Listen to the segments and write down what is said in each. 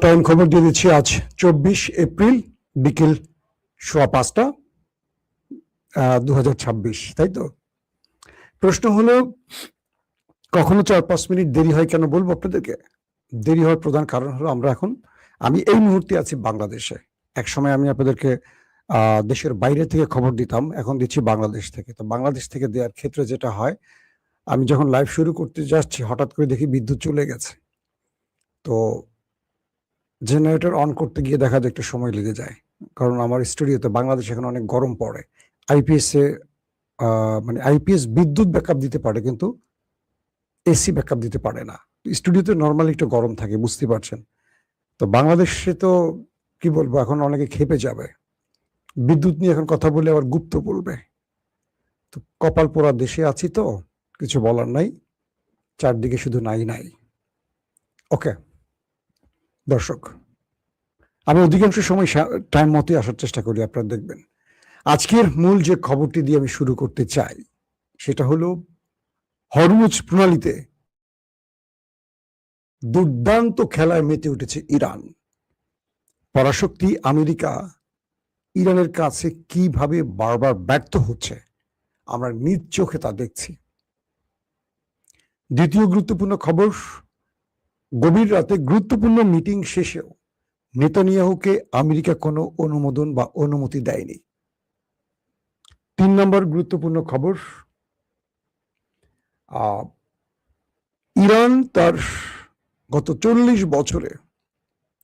Time খবর দিয়ে দিচ্ছি। আজ 24 এপ্রিল বিকেল 5:15, 2026, তাই তো? প্রশ্ন হলো, কখনো 4-5 মিনিট দেরি হয় কেন বলবো আপনাদেরকে। দেরি হওয়ার প্রধান কারণ হলো আমি এই মুহূর্তে আছি বাংলাদেশে। এক সময় আমি আপনাদেরকে দেশের বাইরে থেকে খবর দিতাম, এখন দিচ্ছি বাংলাদেশ থেকে। তো বাংলাদেশ থেকে দেওয়ার ক্ষেত্রে যেটা হয়, আমি যখন লাইভ শুরু করতে যাচ্ছি হঠাৎ করে দেখি বিদ্যুৎ চলে গেছে। তো জেনারেটর অন করতে গিয়ে দেখা যায় একটু সময় লেগে যায়, কারণ আমার স্টুডিওতে বাংলাদেশ এখন অনেক গরম পড়ে। আইপিএস বিদ্যুৎ ব্যাকআপ দিতে পারে, কিন্তু এসি ব্যাকআপ দিতে পারে না। স্টুডিওতে নর্মালি একটু গরম থাকে, বুঝতে পারছেন। তো বাংলাদেশে তো কি বলবো, এখন অনেকে খেপে যাবে। বিদ্যুৎ নিয়ে এখন কথা বলে আবার গুপ্ত বলবে। তো কপাল পোড়া দেশে আছি, তো কিছু বলার নাই, চারদিকে শুধু নাই নাই। ওকে দর্শক, আমি অধিকাংশ সময় টাইম মতোই আসার চেষ্টা করি, আপনারা দেখবেন। আজকের মূল যে খবরটি দিয়ে আমি শুরু করতে চাই সেটা হলো, হরমুজ প্রণালীতে দুর্দান্ত খেলায় মেতে উঠেছে ইরান। পরাশক্তি আমেরিকা ইরানের কাছে কিভাবে বারবার ব্যর্থ হচ্ছে আমরা নিজ চোখে তা দেখছি। দ্বিতীয় গুরুত্বপূর্ণ খবর, গভীর রাতে গুরুত্বপূর্ণ মিটিং শেষেও নেতানিয়াহুকে আমেরিকা কোনো অনুমোদন বা অনুমতি দেয়নি। 3 নম্বর গুরুত্বপূর্ণ খবর, ইরান তার গত 40 বছরে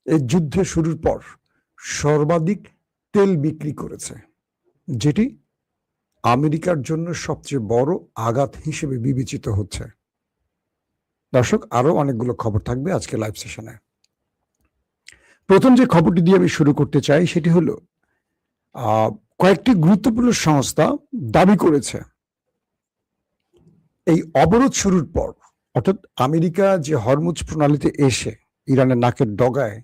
এই যুদ্ধের শুরুর পর সর্বাধিক তেল বিক্রি করেছে, যেটি আমেরিকার জন্য সবচেয়ে বড় আঘাত হিসেবে বিবেচিত হচ্ছে। দর্শক, আরো অনেকগুলো খবর থাকবে আজকে লাইভ সেশনে। প্রথম যে খবরটি দিয়ে আমি শুরু করতে চাই সেটি হলো, কয়েকটি গুরুত্বপূর্ণ সংস্থা দাবি করেছে এই অবরোধ শুরুর পর, অর্থাৎ আমেরিকা যে হরমুজ প্রণালীতে এসে ইরানের নাকের ডগায়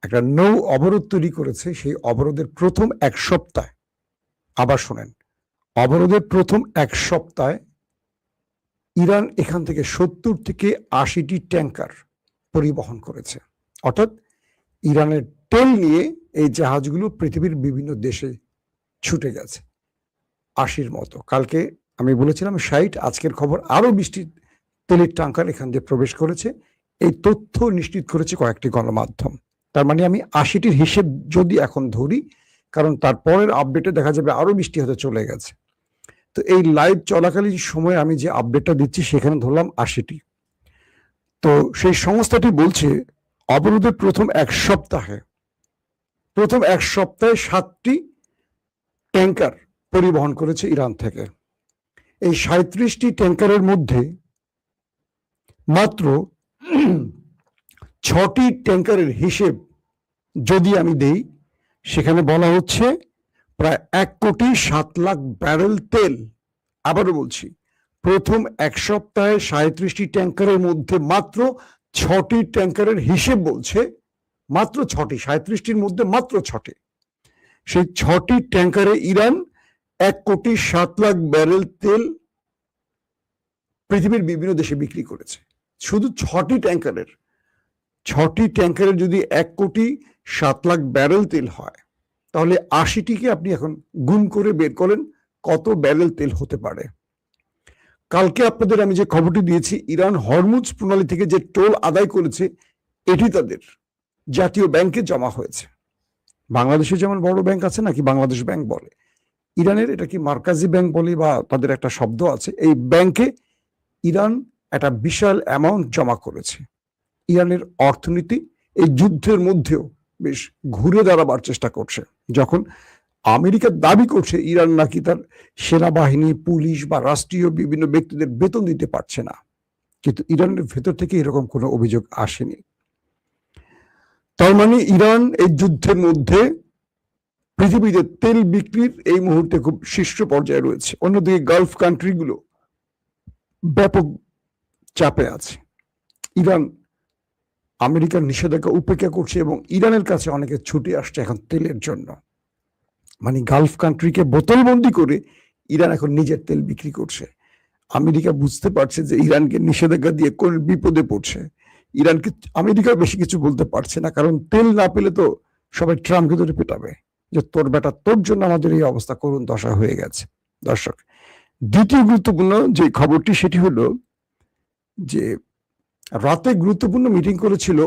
একটা নৌ অবরোধ তৈরি করেছে, সেই অবরোধের প্রথম 1 সপ্তাহে, আবার শোনেন, অবরোধের প্রথম 1 সপ্তাহে ইরান এখান থেকে 70 থেকে 80টি ট্যাঙ্কার পরিবহন করেছে। অর্থাৎ ইরানের তেল নিয়ে এই জাহাজগুলো পৃথিবীর বিভিন্ন দেশে ছুটে গেছে 80-র মতো। কালকে আমি বলেছিলাম 60, আজকের খবর আরো 20টি তেলের ট্যাঙ্কার এখান দিয়ে প্রবেশ করেছে। এই তথ্য নিশ্চিত করেছে কয়েকটি গণমাধ্যম। তার মানে আমি 80টির হিসেব যদি এখন ধরি, কারণ তারপরের আপডেটে দেখা যাবে আরো 20টি হতে চলে গেছে। তো এই লাইভ চলাকালীন সময়ে আমি যে আপডেটটা দিচ্ছি সেখানে ধরলাম 80টি। তো সেই সংস্থাটি বলছে অবরোধের প্রথম 1 সপ্তাহে 7টি ট্যাঙ্কার পরিবহন করেছে ইরান থেকে। এই 37টি ট্যাঙ্কারের মধ্যে মাত্র 6টি ট্যাঙ্কারের হিসেব যদি আমি দেই, সেখানে বলা হচ্ছে প্রায় 1,07,00,000 ব্যারেল তেল। আবারও বলছি, প্রথম 1 সপ্তাহে 37টি ট্যাঙ্কারের মধ্যে মাত্র 6টি ট্যাঙ্কারের হিসেব বলছে, মাত্র 6টি, 37টির মধ্যে মাত্র 6টি। সেই 6টি ট্যাঙ্কারে ইরান 1,07,00,000 ব্যারেল তেল পৃথিবীর বিভিন্ন দেশে বিক্রি করেছে। শুধু 6টি ট্যাঙ্কারের যদি 1,07,00,000 ব্যারেল তেল হয়, তাহলে 80টিকে আপনি এখন গুণ করে বের করেন কত ব্যারেল তেল হতে পারে। কালকে আপনাদের আমি যে খবরটি দিয়েছি, ইরান হরমুজ প্রণালী থেকে যে টোল আদায় করেছে, এটি তাদের জাতীয় ব্যাংকে জমা হয়েছে। বাংলাদেশে যেমন বড় ব্যাংক আছে নাকি বাংলাদেশ ব্যাংক বলে, ইরানের এটা কি মার্কাজি ব্যাংক বলে বা তাদের একটা শব্দ আছে। এই ব্যাংকে ইরান একটা বিশাল অ্যামাউন্ট জমা করেছে। ইরানের অর্থনীতি এই যুদ্ধের মধ্যেও বেশ ঘুরে দাঁড়াবার চেষ্টা করছে। যখন আমেরিকা দাবি করছে ইরান নাকি তার সেনাবাহিনী, পুলিশ বা রাষ্ট্রীয় বিভিন্ন ব্যক্তিদের বেতন দিতে পারছে না, কিন্তু ইরানের ভেতর থেকে এরকম কোনো অভিযোগ আসেনি। তার মানে ইরান এই যুদ্ধের মধ্যে পৃথিবীতে তেল বিক্রির এই মুহূর্তে খুব শীর্ষ পর্যায়ে রয়েছে। অন্যদিকে গালফ কান্ট্রিগুলো ব্যাপক চাপে আছে। ইরান আমেরিকার নিষেধাজ্ঞা উপেক্ষা করছে এবং ইরানের কাছে অনেকে ছুটে আসছে এখন তেলের জন্য। মানে গালফ কান্ট্রিকে বোতলবন্দি করে ইরান এখন নিজের তেল বিক্রি করছে। আমেরিকা বুঝতে পারছে যে ইরানকে নিষেধাজ্ঞা দিয়ে কোন বিপদে পড়ছে, ইরানকে আমেরিকা বেশি কিছু বলতে পারছে না, কারণ তেল না পেলে তো সবাই ট্রাম্পকে ধরে পেটাবে যে তোর বেটা, তোর জন্য আমাদের এই অবস্থা, করুণ দশা হয়ে গেছে। দর্শক, দ্বিতীয় গুরুত্বপূর্ণ যে খবরটি সেটি হলো যে রাতে গুরুত্বপূর্ণ মিটিং করেছিল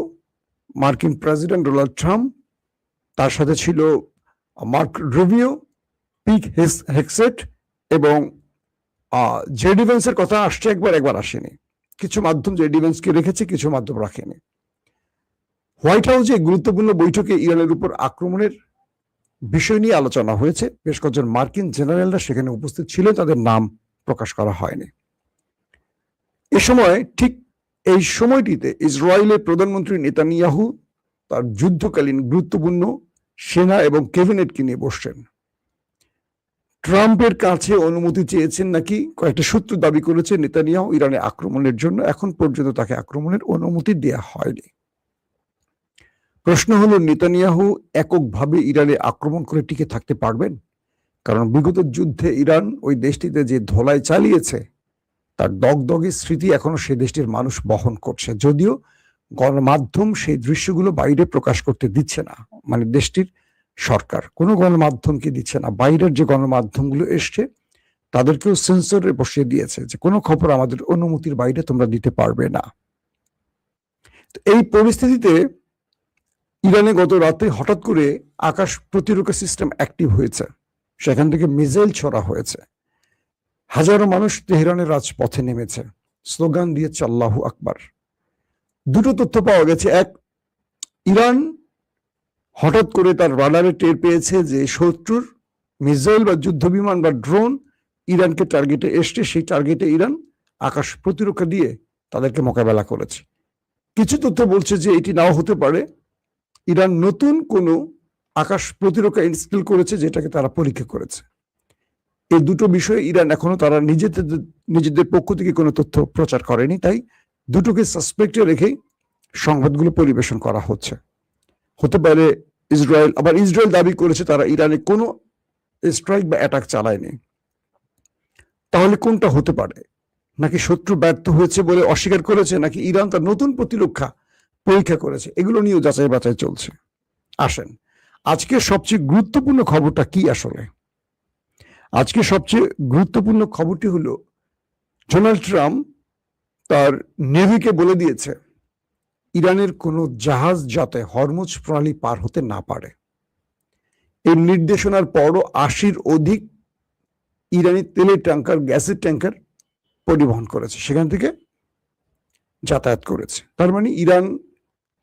মার্কিন প্রেসিডেন্ট ডোনাল্ড ট্রাম্প, তার সাথে ছিল মার্ক রুবিও, পিট হেগসেট এবং জেডি ভ্যান্সের কথা আসছে একবার আসেনি। কিছু মাধ্যম জেডি ভ্যান্সকে রেখেছে, কিছু মাধ্যম রাখেনি। হোয়াইট হাউসে গুরুত্বপূর্ণ বৈঠকে ইরানের উপর আক্রমণের বিষয় নিয়ে আলোচনা হয়েছে। বেশ কয়েকজন মার্কিন জেনারেলরা সেখানে উপস্থিত ছিল, তাদের নাম প্রকাশ করা হয়নি। এ সময় ঠিক এই সময়টিতে ইসরায়েলের প্রধানমন্ত্রী নেতানিয়াহু তার যুদ্ধকালীন গুরুত্বপূর্ণ সেনা এবং ক্যাবিনেটকে নিয়ে বসছেন। ট্রাম্পের কাছে অনুমতি চেয়েছেন নাকি কয়েকটা সূত্র দাবি করেছে নেতানিয়াহু ইরানে আক্রমণের জন্য। এখন পর্যন্ত তাকে আক্রমণের অনুমতি দেয়া হয়নি। প্রশ্ন হলো, নেতানিয়াহু এককভাবে ইরানে আক্রমণ করে টিকে থাকতে পারবেন? কারণ বিগত যুদ্ধে ইরান ওই দেশটিতে যে ধোলাই চালিয়েছে তার দগদগে স্মৃতি এখনো সে দেশটির মানুষ বহন করছে, যদিও গণমাধ্যম সেই দৃশ্যগুলো বাইরে প্রকাশ করতে দিচ্ছে না। মানে দেশটির সরকার কোনো গণমাধ্যমকে দিচ্ছে না। বাইরের যে গণমাধ্যমগুলো এসছে তাদেরকেও সেন্সরে বসিয়ে দিয়েছে যে কোনো খবর আমাদের অনুমতির বাইরে তোমরা দিতে পারবে না। এই পরিস্থিতিতে ইরানে গত রাতে হঠাৎ করে আকাশ প্রতিরক্ষা সিস্টেম অ্যাক্টিভ হয়েছে, সেখান থেকে মিসাইল ছোড়া হয়েছে। হাজারো মানুষ তেহরানের রাজপথে নেমেছে, স্লোগান দিয়েছে আল্লাহু আকবার। দুটো তথ্য পাওয়া গেছে। এক, ইরান হঠাৎ করে তার রাডারে টের পেয়েছে যে শত্রুর মিসাইল বা যুদ্ধ বিমান বা ড্রোন ইরানকে টার্গেটে এসছে, সেই টার্গেটে ইরান আকাশ প্রতিরক্ষা দিয়ে তাদেরকে মোকাবেলা করেছে। কিছু তথ্য বলছে যে এটি নাও হতে পারে, ইরান নতুন কোনো আকাশ প্রতিরক্ষা ইনস্টল করেছে যেটাকে তারা পরীক্ষা করেছে। এই দুটো বিষয়ে ইরান এখনো তারা নিজেদের পক্ষ থেকে কোনো তথ্য প্রচার করেনি, তাই দুটোকে সাসপেক্টে রেখেই সংবাদগুলো পরিবেশন করা হচ্ছে। হতে পারে ইসরায়েল, আবার ইসরায়েল দাবি করেছে তারা ইরানে কোনো স্ট্রাইক বা অ্যাটাক চালায়নি। তাহলে কোনটা হতে পারে? নাকি শত্রু ব্যর্থ হয়েছে বলে অস্বীকার করেছে, নাকি ইরান তার নতুন প্রতিরক্ষা পরীক্ষা করেছে? এগুলো নিয়েও যাচাই বাছাই চলছে। আসেন, আজকে সবচেয়ে গুরুত্বপূর্ণ খবরটা কি আসলে? আজকে সবচেয়ে গুরুত্বপূর্ণ খবরটি হলো ডোনাল্ড ট্রাম্প তার নেভিকে বলে দিয়েছে ইরানের কোনো জাহাজ যাতে হরমুজ প্রণালী পার হতে না পারে। এই নির্দেশনার পরও 80-র অধিক ইরানি তেলের ট্যাঙ্কার, গ্যাসের ট্যাঙ্কার পরিবহন করেছে, সেখান থেকে যাতায়াত করেছে। তার মানে ইরান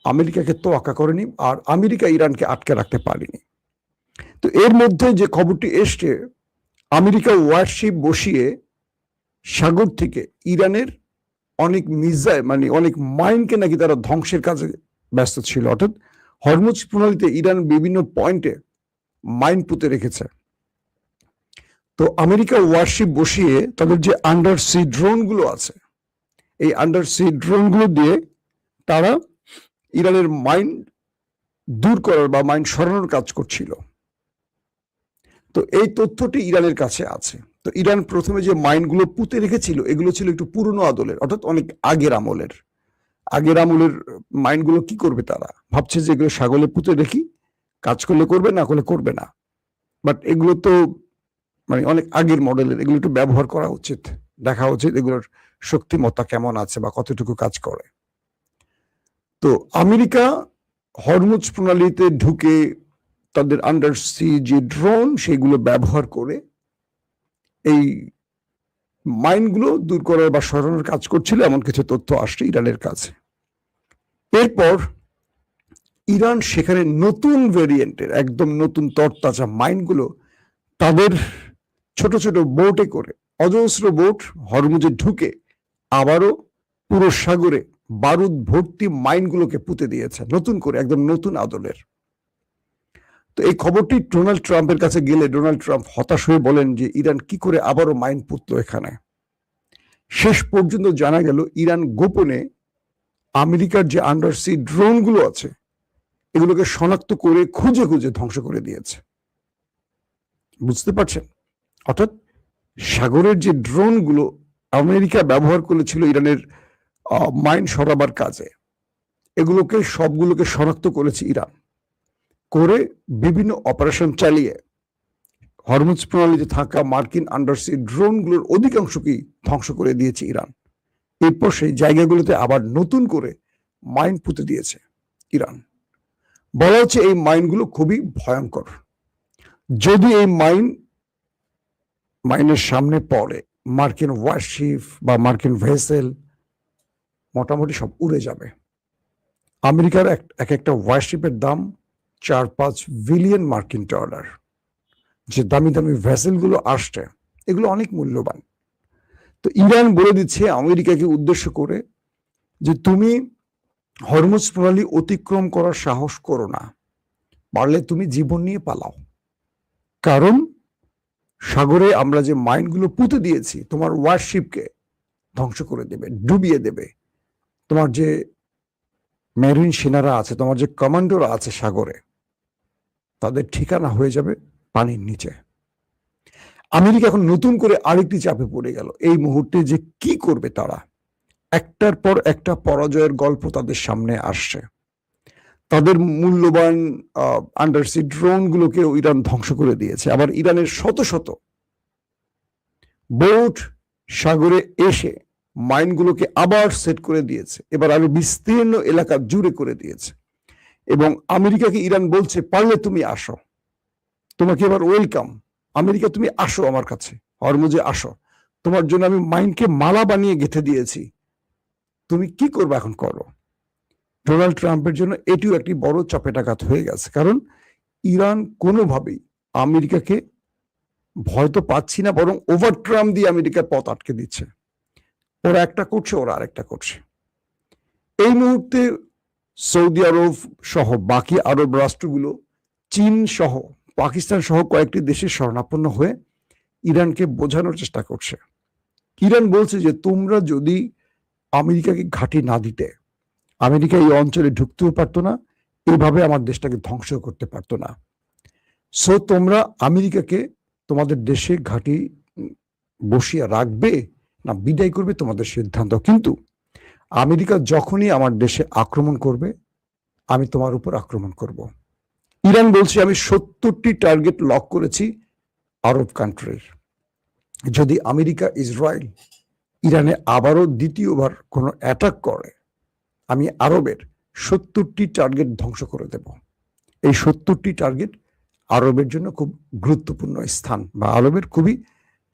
আমেরিকাকে তোয়াক্কা করেনি, আর আমেরিকা ইরানকে আটকে রাখতে পারেনি। তো এর মধ্যে যে খবরটি এসছে, আমেরিকা ওয়ারশিপ বসিয়ে সাগর থেকে ইরানের অনেক মিসাইল মানে অনেক মাইনকে নাকি তারা ধ্বংসের কাজে ব্যস্ত ছিল। অর্থাৎ হরমুজ প্রণালীতে ইরান বিভিন্ন পয়েন্টে মাইন পুঁতে রেখেছে। তো আমেরিকা ওয়ারশিপ বসিয়ে তাদের যে আন্ডার সি ড্রোন গুলো আছে, এই আন্ডার সি ড্রোন গুলো দিয়ে তারা ইরানের মাইন দূর করার বা মাইন সরানোর কাজ করছিল। তো এই তথ্যটি ইরানের কাছে আছে। তো ইরান প্রথমে যে মাইনগুলো পুঁতে রেখেছিল এগুলো ছিল একটু পুরনো আদলের, অর্থাৎ অনেক আগের আমলের মাইনগুলো কি করবে, তারা ভাবছে যে এগুলো সাগরে পুঁতে রেখি, কাজ করলে করবে, না করলে করবে না। বাট এগুলো তো মানে অনেক আগের মডেলের, এগুলো একটু ব্যবহার করা উচিত, দেখা উচিত এগুলোর শক্তিমত্তা কেমন আছে বা কতটুকু কাজ করে। তো আমেরিকা হরমুজ প্রণালীতে ঢুকে তাদের আন্ডার সি যে ড্রোন সেগুলো ব্যবহার করে এই মাইনগুলো দূর করার বা সরানোর কাজ করছিল, এমন কিছু তথ্য আসছে ইরানের কাছে। এরপর ইরান সেখানে নতুন ভেরিয়েন্টের একদম নতুন তরতাজা মাইনগুলো তাদের ছোট ছোট বোটে করে, অজস্র বোট হরমুজে ঢুকে আবারও পুরো সাগরে বারুদ ভর্তি মাইনগুলোকে পুঁতে দিয়েছে নতুন করে, একদম নতুন আদলের। তো এই খবরটি ডোনাল্ড ট্রাম্পের কাছে গেলে ডোনাল্ড ট্রাম্প হতাশ হয়ে বলেন যে ইরান কি করে আবারও মাইন পুঁতলো এখানে। শেষ পর্যন্ত জানা গেল ইরান গোপনে আমেরিকার যে আন্ডার সি ড্রোন গুলো আছে এগুলোকে শনাক্ত করে খুঁজে খুঁজে ধ্বংস করে দিয়েছে। বুঝতে পারছেন? অর্থাৎ সাগরের যে ড্রোন গুলো আমেরিকা ব্যবহার করেছিল ইরানের মাইন সরাবার কাজে, এগুলোকে সবগুলোকে শনাক্ত করেছে ইরান, করে বিভিন্ন অপারেশন চালিয়ে হরমুজ প্রণালীতে থাকা মার্কিন আন্ডারসি ড্রোনগুলোর অধিকাংশকেই ধ্বংস করে দিয়েছে ইরান। এরপর সেই জায়গাগুলোতে আবার নতুন করে মাইন পুঁতে দিয়েছে ইরান। বলা হচ্ছে এই মাইনগুলো খুবই ভয়ঙ্কর। যদি এই মাইনের সামনে পড়ে মার্কিন ওয়ারশিপ বা মার্কিন ভেসেল মোটামুটি সব উড়ে যাবে। আমেরিকার এক একটা ওয়ারশিপের দাম 4-5 বিলিয়ন মার্কিন ডলার। যে দামি দামি ভেসেলগুলো আসছে এগুলো অনেক মূল্যবান। তো ইরান বলে দিচ্ছে আমেরিকাকে উদ্দেশ্য করে যে তুমি হরমুজ প্রণালী অতিক্রম করার সাহস করো না, পারলে তুমি জীবন নিয়ে পালাও। কারণ সাগরে আমরা যে মাইনগুলো পুঁতে দিয়েছি তোমার ওয়ারশিপকে ধ্বংস করে দেবে, ডুবিয়ে দেবে। তোমার যে মেরিন সেনারা আছে, তোমার যে কমান্ডোরা আছে সাগরে, তাদের ঠিকানা হয়ে যাবে পানির নিচে। আমেরিকা এখন নতুন করে আরেকটি চাপে পড়ে গেল। এই মুহূর্তে যে কি করবে তারা, একটার পর একটা পরাজয়ের গল্প তাদের সামনে আসছে। তাদের মূল্যবান আন্ডারসি ড্রোনগুলোকে ইরান ধ্বংস করে দিয়েছে। আবার ইরানের শত শত বোট সাগরে এসে মাইনগুলোকে আবার সেট করে দিয়েছে, এবার আরো বিস্তীর্ণ এলাকা জুড়ে করে দিয়েছে। এবং আমেরিকাকে ইরান বলছে পারলে তুমি আসো, তোমাকে এবার ওয়েলকাম। আমেরিকা তুমি আসো আমার কাছে, হরমুজে আসো, তোমার জন্য আমি মাইনকে মালা বানিয়ে গেঁথে দিয়েছি, তুমি কি করবে এখন করো। ডোনাল্ড ট্রাম্পের জন্য এটিও একটি বড় চাপেটাঘাত হয়ে গেছে। কারণ ইরান কোনোভাবেই আমেরিকাকে ভয় তো পাচ্ছি না, বরং ওভার ট্রাম্প দিয়ে আমেরিকার পথ আটকে দিচ্ছে। ওরা একটা করছে, ওরা আরেকটা করছে। এই মুহূর্তে সৌদি আরব সহ বাকি আরব রাষ্ট্রগুলো, চীন সহ পাকিস্তান সহ কয়েকটি দেশের শরণাপন্ন হয়ে ইরানকে বোঝানোর চেষ্টা করছে। ইরান বলছে যে তোমরা যদি আমেরিকাকে ঘাঁটি না দিতে, আমেরিকা এই অঞ্চলে ঢুকতেও পারতো না, এইভাবে আমার দেশটাকে ধ্বংস করতে পারতো না। সো তোমরা আমেরিকাকে তোমাদের দেশে ঘাঁটি বসিয়ে রাখবে না বিদায় করবে তোমাদের সিদ্ধান্ত, কিন্তু আমেরিকা যখনই আমার দেশে আক্রমণ করবে আমি তোমার উপর আক্রমণ করব। ইরান বলছে আমি 70টি টার্গেট লক করেছি আরব কান্ট্রির। যদি আমেরিকা ইসরায়েল ইরানে আবারও দ্বিতীয়বার কোনো অ্যাটাক করে, আমি আরবের 70টি টার্গেট ধ্বংস করে দেব। এই 70টি টার্গেট আরবের জন্য খুব গুরুত্বপূর্ণ স্থান, বা আরবের খুবই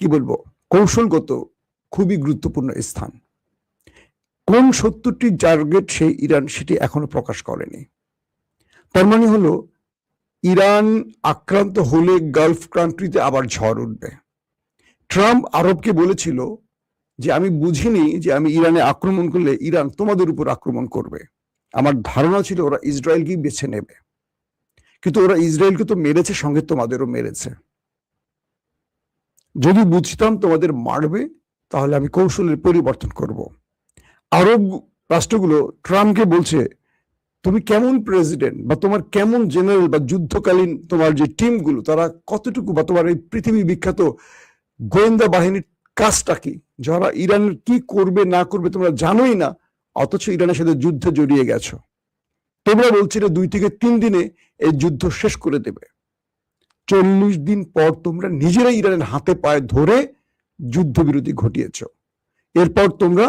কি বলবো কৌশলগত খুবই গুরুত্বপূর্ণ স্থান। কোন 70টি টার্গেট সেই ইরান সেটি এখনো প্রকাশ করেনি। তার মানে হলো ইরান আক্রান্ত হলে গালফ কান্ট্রিতে আবার ঝড় উঠবে। ট্রাম্প আরবকে বলেছিল যে আমি বুঝিনি যে আমি ইরানে আক্রমণ করলে ইরান তোমাদের উপর আক্রমণ করবে, আমার ধারণা ছিল ওরা ইসরায়েলকেই বেছে নেবে, কিন্তু ওরা ইসরায়েলকে তো মেরেছে, সঙ্গে তোমাদেরও মেরেছে। যদি বুঝতাম তোমাদের মারবে তাহলে আমি কৌশলের পরিবর্তন করব। আরব রাষ্ট্রগুলো ট্রাম্পকে বলছে তুমি কেমন প্রেসিডেন্ট, বা তোমার কেমন জেনারেল বা যুদ্ধকালীন তোমার যে টিমগুলো তারা কতটুকু, বা তোমার এই পৃথিবী বিখ্যাত গোয়েন্দা বাহিনীর কাজটা কি, যারা ইরানের কি করবে না করবে তোমরা জানোই না, অথচ ইরানের সাথে যুদ্ধে জড়িয়ে গেছো। তোমরা বলছিলে 2 থেকে 3 দিনে এই যুদ্ধ শেষ করে দেবে। 40 দিন পর তোমরা নিজেরাই ইরানের হাতে পায়ে ধরে যুদ্ধবিরতি ঘটিয়েছ। এরপর তোমরা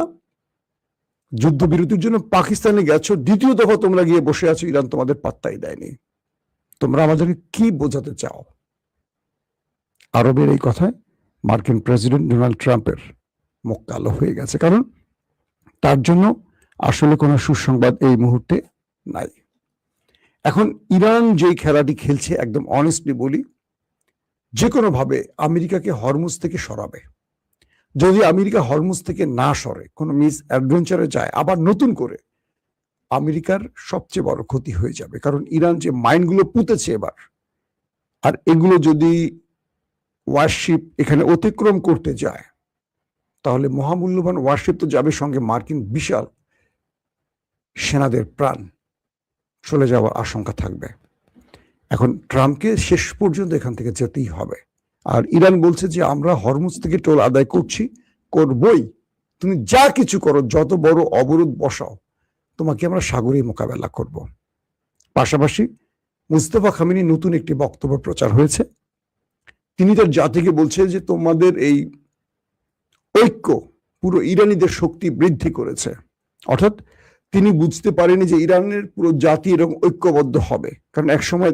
যুদ্ধবিরতির জন্য পাকিস্তানে গেছো, দ্বিতীয় দফা তোমরা গিয়ে বসে আছো, ইরান তোমাদের পাত্তাই দেয়নি। তোমরা আমাদেরকে কি বোঝাতে চাও? আরবের এই কথায় মার্কিন প্রেসিডেন্ট ডোনাল্ড ট্রাম্পের মুখ কালো হয়ে গেছে, কারণ তার জন্য আসলে কোনো সুসংবাদ এই মুহূর্তে নাই। এখন ইরান যেই খেলাটি খেলছে, একদম অনেস্টলি বলি, যে কোনো ভাবে আমেরিকাকে হরমুজ থেকে সরাবে। যদি আমেরিকা হরমুজ থেকে না সরে, কোনো মিস অ্যাডভেঞ্চারে যায়, আবার নতুন করে আমেরিকার সবচেয়ে বড় ক্ষতি হয়ে যাবে। কারণ ইরান যে মাইনগুলো পুঁতেছে এবার, আর এগুলো যদি ওয়ারশিপ এখানে অতিক্রম করতে যায়, তাহলে মহামূল্যবান ওয়ারশিপ তো যাবে, সঙ্গে মার্কিন বিশাল সেনাদের প্রাণ চলে যাওয়ার আশঙ্কা থাকবে। এখন ট্রাম্পকে শেষ পর্যন্ত এখান থেকে যেতেই হবে। আর ইরান বলছে যে আমরা হরমুজ থেকে টোল আদায় করছি, করবই, তুমি যা কিছু করো, যত বড় অবরোধ বসাও, তোমাকে আমরা সাগরেই মোকাবেলা করব। পাশাপাশি মুস্তফা খামেনি নতুন একটি বক্তব্য প্রচার হয়েছে। তিনি তার জাতিকে বলছে যে তোমাদের এই ঐক্য পুরো ইরানিদের শক্তি বৃদ্ধি করেছে। অর্থাৎ তিনি বুঝতে পারেনি যে ইরানের পুরো জাতি এরকম ঐক্যবদ্ধ হবে, কারণ একসময়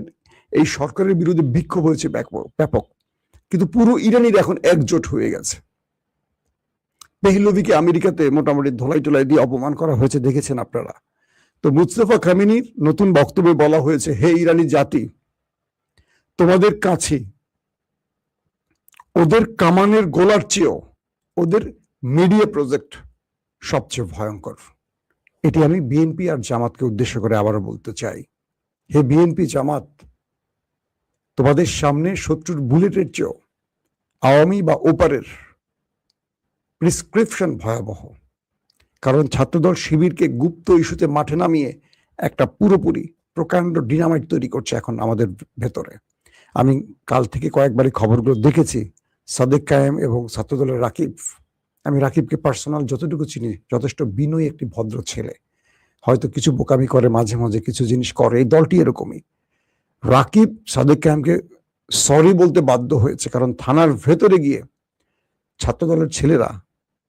এই সরকারের বিরুদ্ধে বিক্ষোভ হয়েছে ব্যাপক, কিন্তু পুরো ইরানির এখন একজোট হয়ে গেছে। পেহলভিকে আমেরিকাতে মোটামুটি ধোলাই টোলাই দিয়ে অপমান করা হয়েছে, দেখেছেন আপনারা। তো মুস্তফা খামেনির নতুন বক্তব্যে বলা হয়েছে, হে ইরানি জাতি, তোমাদের কাছে ওদের কামানের গোলার চেয়েও ওদের মিডিয়া প্রজেক্ট সবচেয়ে ভয়ঙ্কর। এটি আমি বিএনপি আর জামাতকে উদ্দেশ্য করে আবারও বলতে চাই। হে বিএনপি জামাত, তোমাদের সামনে শত্রুর বুলেটের চেয়েও আওয়ামী বা ওপারের প্রিসক্রিপশন ভয়াবহ। কারণ ছাত্রদল শিবিরকে গুপ্ত ইস্যুতে মাঠে নামিয়ে একটা পুরোপুরি প্রকাণ্ড ডিনামাইট তৈরি করছে এখন আমাদের ভেতরে। আমি কাল থেকে কয়েকবারই খবরগুলো দেখেছি। সাদেক কায়েম এবং ছাত্রদলের রাকিব, আমি রাকিবকে পার্সোনাল যতটুকু চিনি, যথেষ্ট বিনয়ী একটি ভদ্র ছেলে, হয়তো কিছু বোকামি করে মাঝে মাঝে, কিছু জিনিস করে, এই দলটি এরকমই। রাকিব সাদেক কায়েমকে সরি বলতে বাধ্য হয়েছে, কারণ থানার ভেতরে গিয়ে ছাত্রদলের ছেলেরা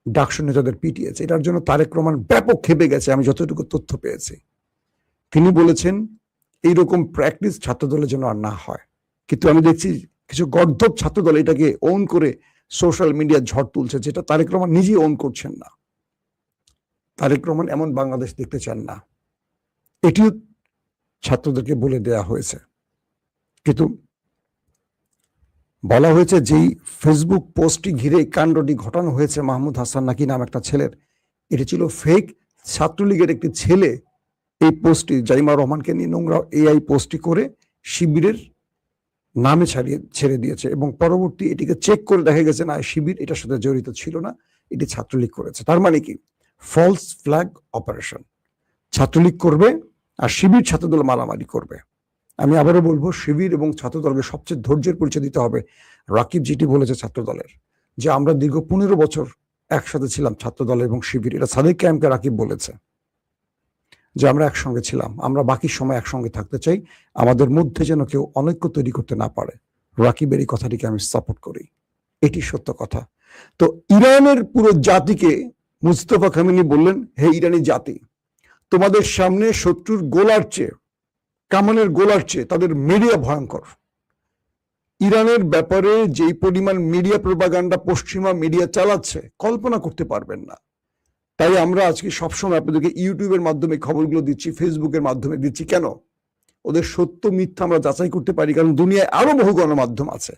ডাকসু নেতাদের পিটিয়েছে। এটার জন্য তারেক রহমান ব্যাপক খেপে গেছে, আমি যতটুকু তথ্য পেয়েছি। তিনি বলেছেন এইরকম প্র্যাকটিস ছাত্রদলের জন্য আর না হয়। কিন্তু আমি দেখছি কিছু গর্ধব ছাত্রদল এটাকে ওন করে সোশ্যাল মিডিয়া ঝড় তুলছে, যেটা তারেক রহমান নিজেই ওন করছেন না। তারেক রহমান এমন বাংলাদেশ দেখতে চান না, এটিও ছাত্রদেরকে বলে দেয়া হয়েছে। কিন্তু বলা হয়েছে যেই ফেসবুক পোস্টটি ঘিরে কাণ্ডটি ঘটানো হয়েছে মাহমুদ হাসান নাকি নাম একটা ছেলের, এটি ছিল ফেক। ছাত্রলীগের একটি ছেলে এই পোস্টটি, জাইমা রহমানকে নিয়ে নোংরা এআই পোস্টটি করে শিবিরের নামে ছেড়ে দিয়েছে, এবং পরবর্তী এটিকে চেক করে দেখা গেছে না, শিবির এটার সাথে জড়িত ছিল না, এটি ছাত্রলীগ করেছে। তার মানে কি, ফলস ফ্ল্যাগ অপারেশন। ছাত্রলীগ করবে আর শিবির ছাত্রদল মারামারি করবে। আমি আবারও বলবো, শিবির এবং ছাত্রদলকে সবচেয়ে ধৈর্যের পরিচয় দিতে হবে। রাকিব যেটি বলেছে ছাত্রদলের, যে আমরা দীর্ঘ 15 বছর একসাথে ছিলাম ছাত্রদল এবং শিবির, এটা সাদেক কায়েমকে রাকিব বলেছে যে আমরা একসঙ্গে ছিলাম, আমরা বাকি সময় একসঙ্গে থাকতে চাই, আমাদের মধ্যে যেন কেউ অনৈক্য তৈরি করতে না পারে। রাকিবের এই কথাটিকে আমি সাপোর্ট করি, এটি সত্য কথা। তো ইরানের পুরো জাতিকে মুস্তফা খামেনি বললেন, হে ইরানি জাতি, তোমাদের সামনে শত্রুর গোলার চেয়ে, কামানের গোলার চেয়ে তাদের মিডিয়া ভয়ঙ্কর। ইরানের ব্যাপারে যেই পরিমাণ মিডিয়া প্রোপাগান্ডা পশ্চিমা মিডিয়া চালাচ্ছে কল্পনা করতে পারবেন না। তাই আমরা আজকে সবসময় আপনাদেরকে ইউটিউবের মাধ্যমে খবরগুলো দিচ্ছি, ফেসবুকের মাধ্যমে দিচ্ছি। কেন? ওদের সত্য মিথ্যা আমরা যাচাই করতে পারি, কারণ দুনিয়ায় আরো বহু গণমাধ্যম আছে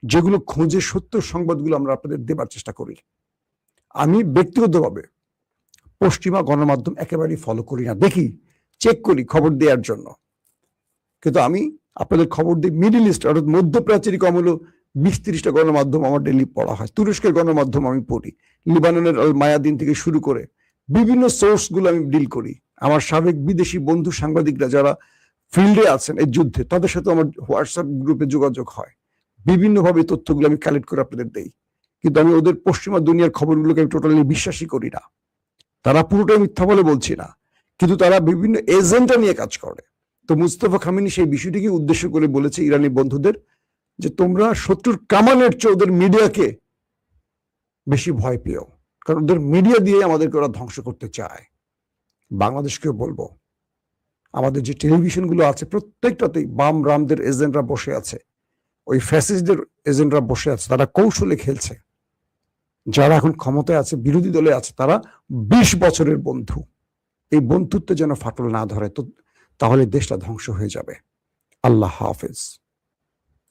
যেগুলো খোঁজে সত্য সংবাদগুলো আমরা আপনাদের দেবার চেষ্টা করি। আমি ব্যক্তিগতভাবে পশ্চিমা গণমাধ্যম একেবারেই ফলো করি না, দেখি, চেক করি খবর দেওয়ার জন্য। কিন্তু আমি আপনাদের খবর দিই মিডিল ইস্ট, অর্থাৎ মধ্যপ্রাচ্যেরই কম হলো 20-30টা গণমাধ্যম আমার ডেইলি পড়া হয়। তুরস্কের গণমাধ্যম আমি পড়ি, লিবাননের আল মায়াদিন থেকে শুরু করে বিভিন্ন সোর্স গুলো আমি ডিল করি। আমার সাবেক বিদেশি বন্ধু সাংবাদিকরা যারা ফিল্ডে আছেন এই যুদ্ধে, তাদের সাথে আমার হোয়াটসঅ্যাপ গ্রুপে যোগাযোগ হয়, বিভিন্নভাবে তথ্যগুলো আমি কালেক্ট করে আপনাদের দেই। কিন্তু আমি ওদের পশ্চিমা দুনিয়ার খবরগুলোকে আমি টোটালি বিশ্বাসই করি না। তারা পুরোটাই মিথ্যা বলে বলছি না, কিন্তু তারা বিভিন্ন এজেন্ডা নিয়ে কাজ করে। তো মুস্তফা খামেনি সেই বিষয়টিকে উদ্দেশ্য করে বলেছে ইরানি বন্ধুদের যে তোমরা শত্রুর কামানের চেয়ে ওদের মিডিয়াকে বেশি ভয় পেও, কারণ ওদের মিডিয়া দিয়ে আমাদেরকে ওরা ধ্বংস করতে চায়। বাংলাদেশকেও বলবো, আমাদের যে টেলিভিশনগুলো আছে প্রত্যেকটাতেই বাম রামদের এজেন্টরা বসে আছে, ওই ফ্যাসিস্টদের এজেন্টরা বসে আছে, তারা কৌশলে খেলছে। যারা এখন ক্ষমতায় আছে, বিরোধী দলে আছে, তারা 20 বছরের বন্ধু। এই বন্ধুত্বে যেন ফাটল না ধরে, তো তাহলে দেশটা ধ্বংস হয়ে যাবে। আল্লাহ হাফেজ।